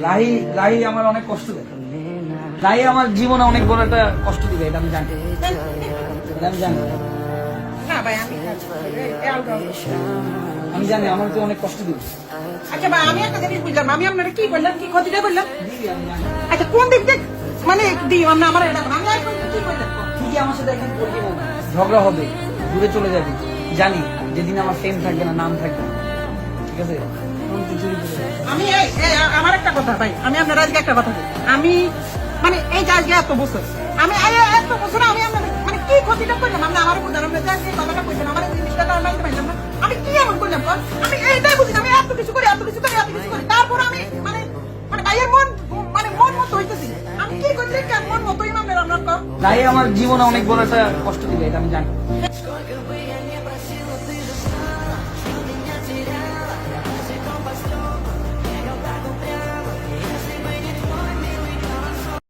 রাহি রাহি আমার অনেক কষ্ট দেয়। রাহি আমার জীবনে অনেক বড় একটা কষ্ট দিবে, এটা আমি জানি। এটা আমি জানি। না ভাই আমি আমি জানি আমার তো অনেক কষ্ট দিবে। আচ্ছা ভাই আমি একটা জিনিস বুঝলাম, আমি আপনারা কি করলাম, কি ক্ষতিটা করলাম? দিদি, আমি জানি। আচ্ছা কোন দিক থেকে মানে দিই আমরা আমার এটা আমি এখন কি করলাম? ঠিকই আমার সাথে এখন করবি না, ঝগড়া হবে, দূরে চলে যাবি। জানি যেদিন আমার ফেম থাকবে না, নাম থাকবে না, ঠিক আছে? তখন তুই চুরি করে যাবি। আমি আমার একটা কথা ভাই, আমি আপনার আজকে একটা কথা বলি। আমি মানে এই যে আজকে এত বছর আমি এত বছর আমি আপনার মানে কি ক্ষতিটা করলাম? আপনি আমার উদাহরণ যে আজকে কথাটা কইছেন, আমার এই জিনিসটা তো মানতে পারলাম না। আমি কি এমন করলাম? আমি এইটাই বুঝি না, আমি এত কিছু করি, এত কিছু করি, এত কিছু করি, তারপর আমি মানে মানে ভাইয়ের মন মানে মন মতো হইতেছি। আমি কি করছি কেন মন মতোই আপনার আপনার রাহি আমার জীবনে অনেক বড় একটা কষ্ট দিবে, এটা আমি জানি।